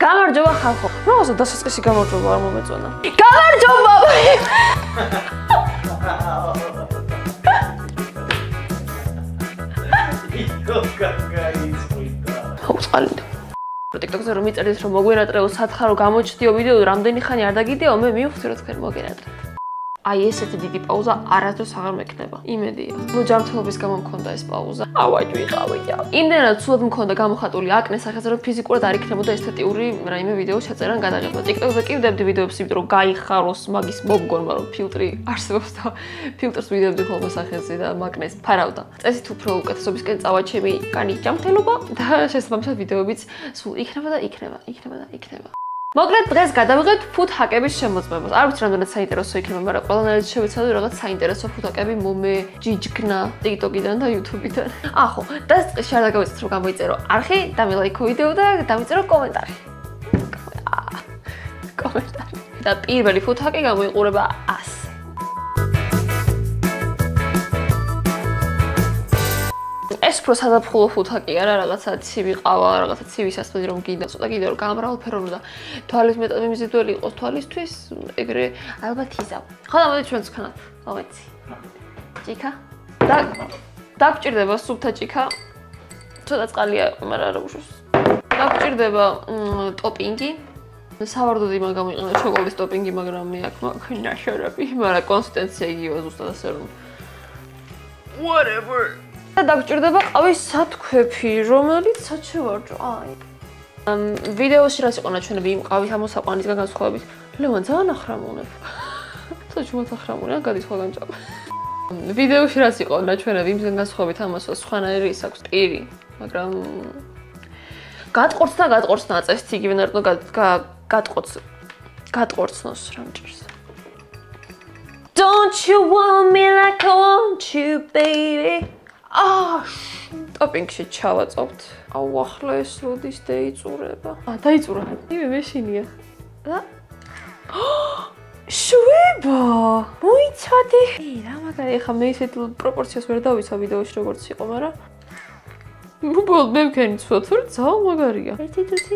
გამარჯობა ხალხო. Რაღაცა დასაწყისი გამარჯობა არ მომეწონა. გამარჯობა. უწყალით. TikTok-ზე რომ მიწერეთ რომ მოგვენატრეო სათხარო გამოჩდიო ვიდეო რამდენი ხანი არ დაგიდეო მე მივხვდი რომ თქვენ მოგენატრეთ. აი ესეთი დიდი პაუზა არასდროს აღარ მექნება. იმედია. ნუ ჯანმრთელობის გამო მქონდა ეს პაუზა. ავაჯ ვიყავია. იმდენად სულად მქონდა გამოხატული აკნე სახეზე რომ ფიზიკურად არ იქნებოდა ესთეტიური რაიმე ვიდეო შეწერა ან გადაღება. TikTok-ზე კი ვდებდი ვიდეოებს იმიტომ რომ გაიხაროს მაგის მოგგონმა რომ ფილტრი არსებობს და ფილტრს ვიდევდი ხოლმე სახეზე და მაკნეს ფარავდა. წესით უფრო უკეთესობისკენ წავა ჩემი კანის ჯანმრთელობა და შესაბამისად ვიდეოებიც სულ იქნება და იქნება. მოკლედ დღეს გადავიღეთ ფუთ ჰაკების შემოწმებას. არ ვიცი რამდენად საინტერესო იქნება, მაგრამ ყველანაირად შევეცადე რაღაც საინტერესო ფუთ ჰაკები მომეჯიჯგნა TikTok-იდან და YouTube-იდან. ახო, დასაწყისში არ დაგავიწყეთ რომ გამოიწერო არხი, დამილაიქო ვიდეო და დამიწერო კომენტარი. კომენტარი. და პირველი ფუთ ჰაკი გამოიყურება ასე. ეს უფრო საზაფხულო ფუთ ჰაკი არა, რაღაცა ცივი ყავა, რაღაცა ცივი სასმელი რომ გინდა, ცოტა კიდე რომ გამრავალფეროვნა და თვალის მეტად მიმზიდველი იყოს თვალისთვის, ეგრე ალბათ იზავ. ხოდა მოდი ჩვენც ვქნათ, ავეცი. ჭიქა? დაგჭირდება სუფთა ჭიქა. ცოტა წყალია, მაგრამ რა უშავს. დაგჭირდება ტოპინგი. სავარდოდ იმან გამიყენა შოკოლადის ტოპინგი, მაგრამ მე აქ მაქვს ნაშრები, მაგრამ კონსისტენცია იგივეა ზუსტად ასე რომ whatever. დაგჭირდება ყავის სათქვეფი, რომელიც საჩევარჯო. აი. ვიდეოში რაც იყო ნაჩვენები იმ ყავის ამოსაყვანისგან განსხვავებით. ლევან ძალიან ახრამუნებ. საჩუმად ახრამუნე, გადის ხოლმე ჭამ. ვიდეოში რაც იყო ნაჩვენები იმისგან განსხვავებით ამას სხვანაირი ის აქვს პირი, მაგრამ გატყორცნა წესით იგივე ნარტო გატყორცნოს რა მჭირს. Don't you want me like I want you, baby? ტოპინგში ჩავაწოვთ. აუ ახლა ეს როდის დაიწურება? დაიწურა. იმე მეშინია. შვება! მოიცადე. რა მაგარი, ახლა მე ისეთ პროპორციას ვერ დავიცვა ვიდეოში როგორც იყო, მაგრამ უბრალოდ მე ვქენი ცოტა, ძალიან მაგარია. ერთი თუთი.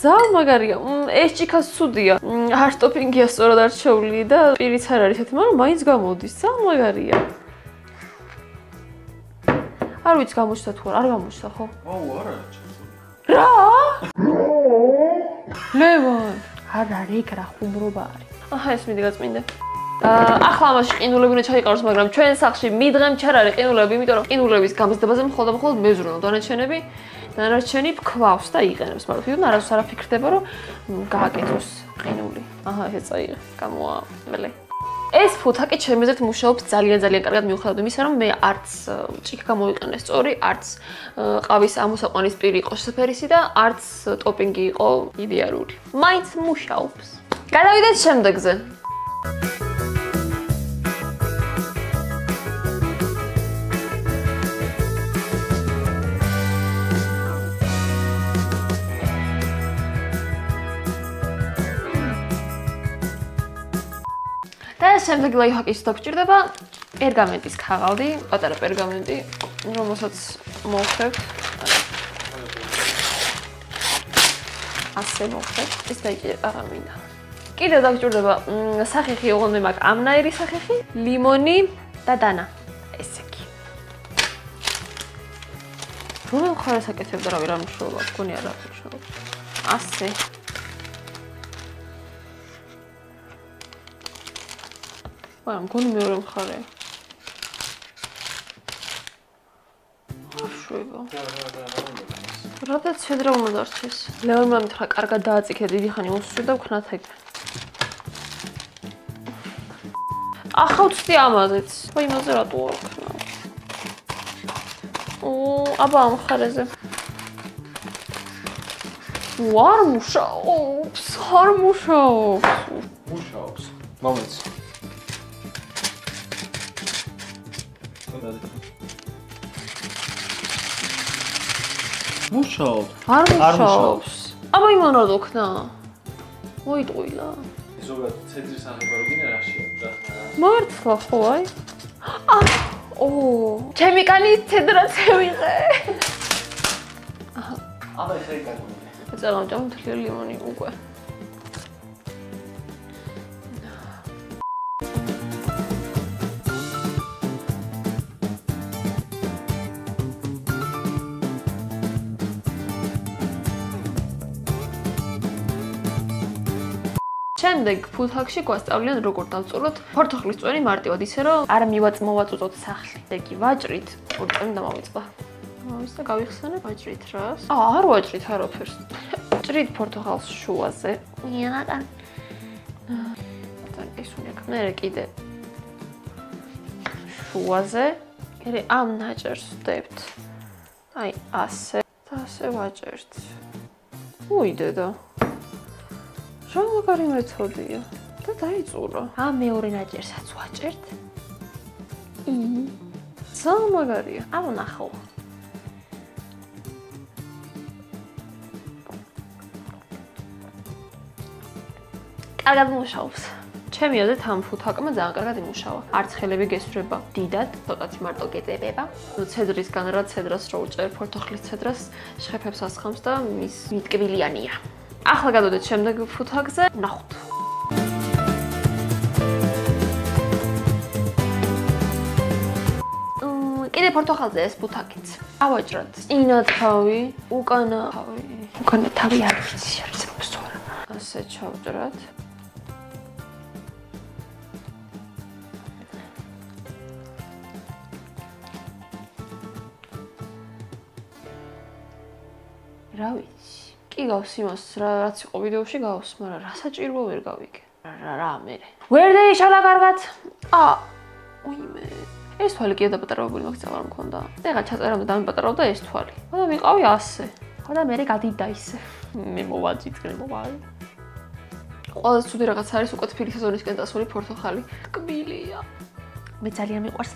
ძალიან მაგარია. ეს ჭიქა სუდია. არ ტოპინგია სწორად არჩეული და პირიც არ არის ესეთი, მაგრამ მაინც გამოდის. ძალიან მაგარია. არ ვიცი გამოჩნდა თუ არ გამოჩნდა ხო? აუ არა რა? ლევან არ არის რა ხუმრობა არის. ეს მიდი გაწმინდა. ახლა ამაში ყინულები უნდა ჩაიყაროს, მაგრამ ჩვენ სახლში მიდღემ ჩარ არის ყინულები, იმიტომ რომ ყინულების გამზდებაზე მხოლოდ მეზრუნო დანარჩენი ფქვავს და იყენებს, მაგრამ თვითონ არასდროს არ აფიქრდება რომ გააკეთოს ყინული. ეს წაიღე, გამოამელე. ეს ფუთ ჰაკი ჩემი აზრით მუშაობს ძალიან კარგად მიუხედავად იმისა, რომ მე არც ჭიქა გამოვიყენე სწორი, არც ყავის ამოსაყვანის პირი იყო შესაფერისი და არც ტოპინგი იყო იდეალური. მაინც მუშაობს. გადავიდეთ შემდეგზე. შემდეგი ლაიფჰაკის დაგჭირდება პერგამენტის ქაღალდი, პატარა პერგამენტი, რომელსაც მოვხებ. ასე მოვხებ. ეს დაიჭირე აღარ მინდა. კიდევ დაგჭირდება სახეხი, ოღონდ მე მაქვს ამნაირი სახეხი, ლიმონი და დანა. ესე კი. რომელ მხარეს აკეთებდა რავი რა მნიშვნელობა, მგონი არ აქვს მნიშვნელობა. ასე. მგონი მეორე მხარე. შვება. რადგან შედრა უნდა დარჩეს. ლევანმა მითხრა, კარგად დააწიქე, დიდი ხანი უსვი და ვქნათ ეგ. ახლა ვწდი ამაზეც. იმაზე რატო არ ვქნა? აბა ამ მხარეზე. არ მუშაობს. მუშაობს. მომეც. მუშაობს. არ მუშაობს. აბა იმან რა დოქნა? მოიტყვილა. ზოგადად ცედრის აღება რო გინდა რა შედა. მართლა ხო აი? ჩემი კანი ცედრაც ევიღე. აბა ხე გაგონე. წელამჭამ მთლიანი ლიმონი უკვე. შემდეგ ფუთაკში გვასწავლიან როგორ დავწუռოთ ფორთოხლის წვენი მარტივად ისე რომ არ მივაწმოვაწუწოთ სახლი. ეგ ვაჭრით ორი წვენი დამავიწყდა. ამის და გავიხსენებ ვაჭრით რას? არ ვაჭრით არაფერს. ჭრით ფორთოხალს შუაზე. იატა. ეს უნდა მე კიდე შუაზე. მე ამ ნაჭერს ვდებთ. აი ასე და ასე ვაჭერთ. უიდედა. რა მაგარი მეთოდია და დაიწურა. ამ მეორე ნაჭერსაც ვაჭერთ. ძალიან მაგარია. ამ ნახო. კარგად მუშაობს. ჩემი აზრით ამ ფუთაკმა ძალიან კარგად იმუშავა. არც ხელები გესვრება დიდად, ცოტათი მარტო გეწებება. ცედრისგან რა ცედრას რო უჭერ ფორთოხლის ცედრას შეხებს ასხამს და მის მიტკბილიანია. ახლა გადავიდეთ შემდეგ ფუთაკზე. ნახოთ. კიდე ფორთოხალზე ეს ფუთაკიც. ავაჭროთ. წინა თავი, უკანა თავი. უკანა თავი არ ვიცი, არის მოსწორა. ასე ჩავჭრათ. რა ვიცი. კი გავს იმას, რაც იყო ვიდეოში გავს, მაგრამ რა საჭიროა ვერ გავიგე. რა მე. ვერ დაიშალა კარგად. უიმე. ეს თვალი კიდე დაპატარავებული მაგცალა არ მქონდა. ეხლა ჩაწერამდე დამიპატარავდა ეს თვალი. და ვიყავი ასე. და მე გადიდა ისე. მე მოვაძიწყე მოვარი. ყველაზე ცუდი რაღაც არის უკვე თბილი სეზონისკენ დასული ფორთოხალი. კბილია. მე ძალიან მიყვარს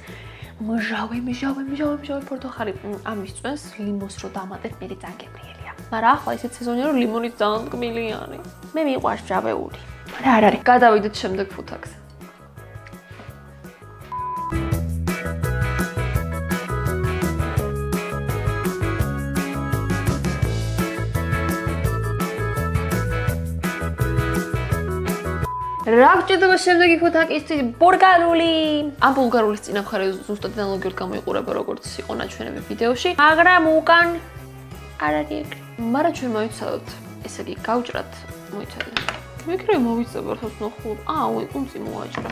მჟავე ფორთოხალი. ამის წვენს ლიმონს რო დამატებ, მე ძალიან გემრიელია. მაგრამ ახლა ისეთ სეზონია რომ ლიმონიც ძალიან კბილიანი. მე მიყვარს მჟავეული. რა არ არის. გადავიდეთ შემდეგ ფუთაკზე. რა გჭირდება შემდეგი ფუთაკისთვის? ბულგარული. ამ ბულგარულის წინა მხარე ზუსტად ანალოგიურად გამოიყურება როგორც იყო ნაჩვენები ვიდეოში, მაგრამ უკან არ არის ეგრე. მაგრამ ჩვენ მოვიცადოთ, ესე იგი გავჭრათ, მოიცადეთ. მეკრე მოვიწება რთოს ნახულობ. უმწი მოვაჭრა.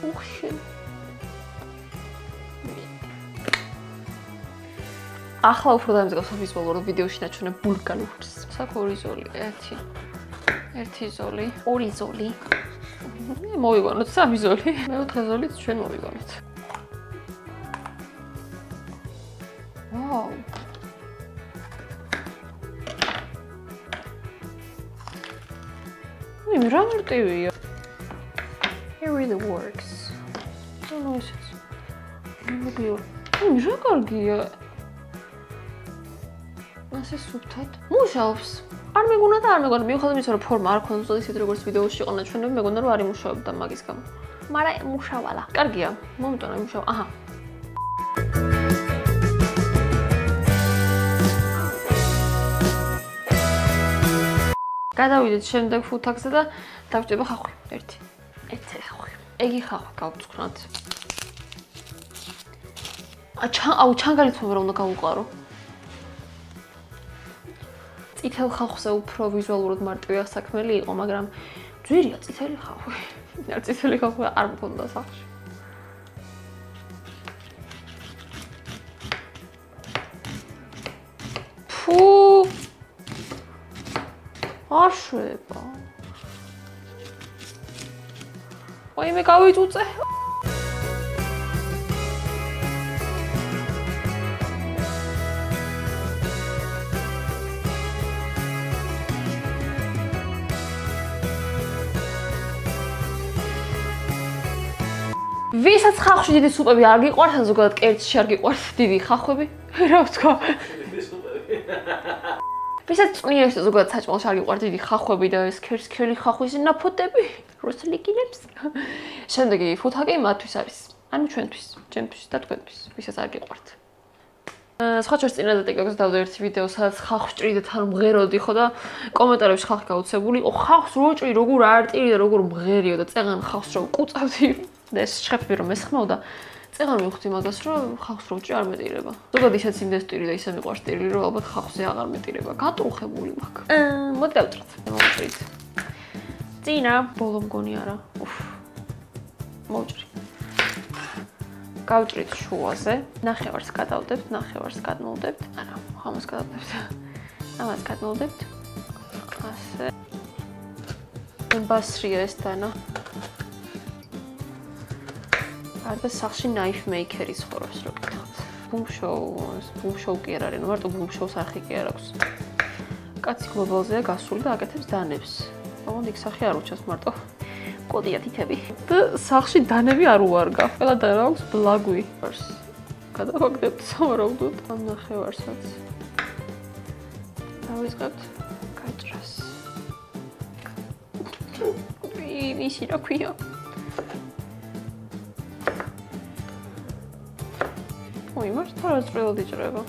უხში. ახლა უფრო დამიზღავს ვიზუალურად ვიდეოში ნაჩვენებ ბულგარულს. საკორი ზოლი 1 ზოლი, 2 ზოლი. მოვიგონოთ 3 ზოლი. მეოთხე ზოლიც ჩვენ მოვიგონოთ. ვაუ. მე რა მარტივია. It really works. Oh no, it's რა კარგია. ასე სუფთად. მუშაობს. არ მეგონა და არ მეგონა. მიუხედავად იმისა, რომ ფორმა არ ქონდა ისეთ როგორც ვიდეოში იყო ნაჩვენები, მეგონა რომ არ იმუშავებდა მაგის გამო. მაგრამ მუშავალა. კარგია. მომიტანა იმუშავა. აჰა. გადავიდეთ შემდეგ ფუთაკზე და დავჭდება ხახვი. ერთი ხახვი. ეგი ხახვი გავწვრთნათ. ჩანგალით მე რა უნდა გავუყარო. წითელ ხახვზე უფრო ვიზუალურად მარტივია საქმელი იყო, მაგრამ ძვირია წითელი ხახვი. არ წითელი ხახვი არ მქონდა სახლში. ფუ აშვება. ой, მე გავიწუწე. ვისაც ხახვში დიდი სუპები არ გიყვართ, ან ზოგადად კერძში არ გიყვართ დიდი ხახვები, რა ვთქვა? ვისაც წვნიერში ზოგადად საჭმელში არ გიყვართ დიდი ხახვები და ეს ქერცქელი ხახვის ნაფოტები, როსლიკინებს. შემდეგი ფუთაკი მათთვის არის. ანუ ჩვენთვის, ჩემთვის და თქვენთვის, ვისაც არ გიყვართ. სხვა ჩვენს წინაზე TikTok-ზე დავდე ერთი ვიდეო, სადაც ხალხს ჭრიდეთ, ან მღეროდი ხო და კომენტარებში ხალხი გაუცებული იყო, ხალხს რო ჭრი, როგორ არ ჭრი და როგორ მღერიო და წეღან ხალხს რო კუწავდი და ეს შეფები რომ ესხმავდა, წეღან მივხვდი მაგას, რომ ხალხს რო ჭრი არ მეტირება. ზოგადად ისეც იმდეს ტირი და ისე მიყვარს ტირი, რომ ალბათ ხალხზე აღარ მეტირება. გატრუხებული მაქვს. მოდი დავწერთ. მოვჭრით. წინა, ბოლო მგონი არა. მოვჭრი. გავჭრით შუაზე, ნახევარს გადავდებთ, ნახევარს გადმოვდებთ, არა, ამას გადავდებთ. ამას გადმოვდებთ. ასე. ბასრია ეს დანა. არდა სახში knife maker-ის ხორავს რო გითხოთ. ბუმშოუ კი არ არის, ნუ მარტო ბუმშოუს არხი კი არ აქვს. კაცი გლობალზეა გასული და აკეთებს დანებს. ოღონდ იქ სახი არ უჩას მარტო. კოდია თითები. და სახში დანები არ უარგა. ყველა დანა აქვს ბლაგვი. გადავაგდებთ სავარაუდოდ. ამ ნახევარსაც. დავიწყებთ გაჭრას. ისი რა ქვია? ой, может, разрывал диджерева.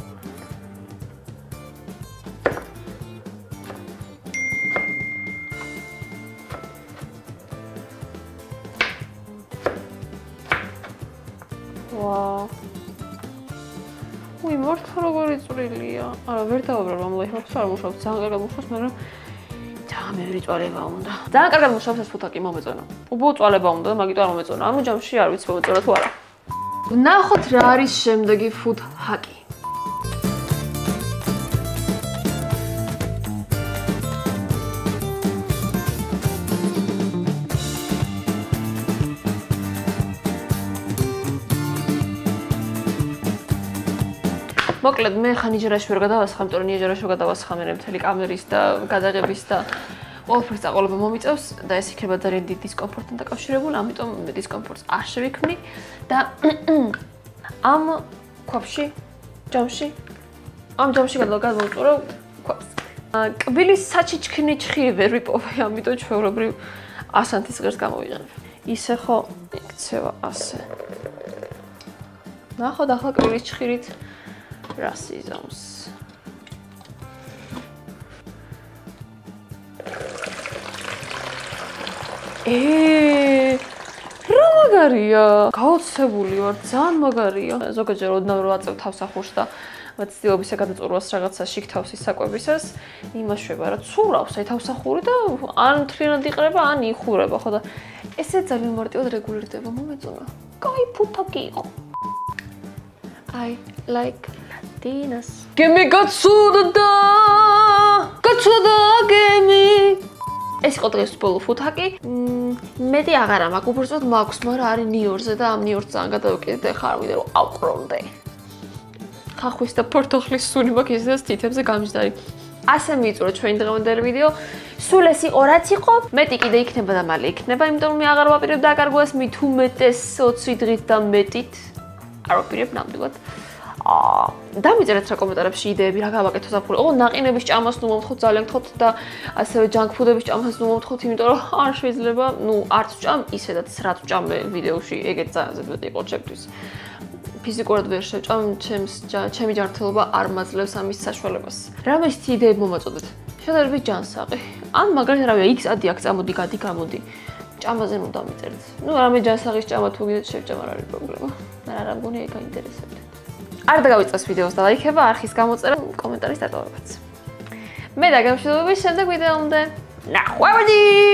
Вау. ой, может, როგორი წვრილია. არა, ვერ დავაბრალ ამ ლაიფს, არ მუშაობს, ძალიან კარგად მუშაობს, მაგრამ ძალიან ბევრი წვალება უნდა. ძალიან კარგად მუშაობს ეს ფუთაკი, მომეწონა. უბო წვალება უნდა, მაგით არ მომეწონა. ანუ ჯამში არ ვიცი მომეწონა თუ არა. ვნახოთ რა არის შემდეგი food hack-ი. მოკლედ მე ხან ნიჟერაში ვერ გადავასხამ, იმიტომ რომ ნიჟერაში გადავასხამენ მთელი კამერის და გადაღების და ყველაფრის დაყოლება მომიწევს და ეს იქნება ძალიან დიდ დისკომფორტთან დაკავშირებული, ამიტომ დისკომფორტს არ შევიქმნი და ამ ქვაბში, ჯამში გადმოვწურო ქვაბს. კბილის საჩიჩქნი ჩხირი ვერ ვიპოვე, ამიტომ ჩვეულებრივ 100 ღერს გამოვიყენებ. ისე ხო იქცევა ასე. ნახოთ ახლა კბილის ჩხირით რას იზამს. რა მაგარია! გაოცებული ვარ, ძალიან მაგარია. ზოგადად ოდნავ რო აწევ თავსახურს და მაცდილობის გადაწურვას რაღაცა შიგ თავსის საკვებისას, იმაშვება რა ცურავს აი თავსახური და ან მთლიანად იყრება, ან იხურება, ხო და ესე ძალიან მარტივად რეგულირდება, მომეწონა. კაი ფუთაკი იყო. I like Latinas. Gimme gacudada! Gacudada, gimme! ეს იყო დღეს ბოლო ფუთაკი. მეტი აღარა მაქვს, უბრალოდ მაქვს, მაგრამ არის ნიუ-იორკზე და ამ ნიუ-იორკს ძალიან გადავიკეთე ხარ, ვიდრე რომ ავყრონდე. ხახვის და პორტოხლის სუნი მაქვს ისედაც თითებზე გამჯდარი. ასე მიწურო ჩვენი დღევანდელი ვიდეო. სულ ეს იყო რაც იყო. მეტი კიდე იქნება და მალე იქნება, იმიტომ რომ მე აღარ ვაპირებ დაკარგვა ეს მით უმეტეს 20 დღით და მეტით. არ ვაპირებ ნამდვილად. დამიწერეთ რა კომენტარებში იდეები რა გავაკეთო ზაფხული. ოღონდ ნაყინების ჭამას ნუ მომთხოვთ ძალიან გთხოვთ და ასევე ჯანკ ფუდების ჭამას ნუ მომთხოვთ, იმიტომ რომ არ შეიძლება, ნუ არც ჭამ, ისედაც რაც ჭამე ვიდეოში, ეგეც ძალიან მეტი იყო ჩემთვის. ფიზიკურად ვერ შევჭამ, ჩემი ჯანმრთელობა არ მაძლევს ამის საშუალებას. რამე ისეთი იდეები მომაწოდეთ. შედარებით ჯანსაღი. ან მაგალითად რავია, X ადი აქ წამოდი, გადი გამოდი. ჭამაზე ნუ დამიწერეთ. ნუ რამე ჯანსაღის ჭამა თუ გიდეთ შევჭამ არ არის პრობლემა. მაგრამ რა მგონია ეგ გაინტერესებდეთ. არ დაგავიწყოს ვიდეოს და ლაიქება, არხის გამოწერა, კომენტარის დატოვებაც. მე დაგემშვიდობები შემდეგ ვიდეომდე. ნახვამდის!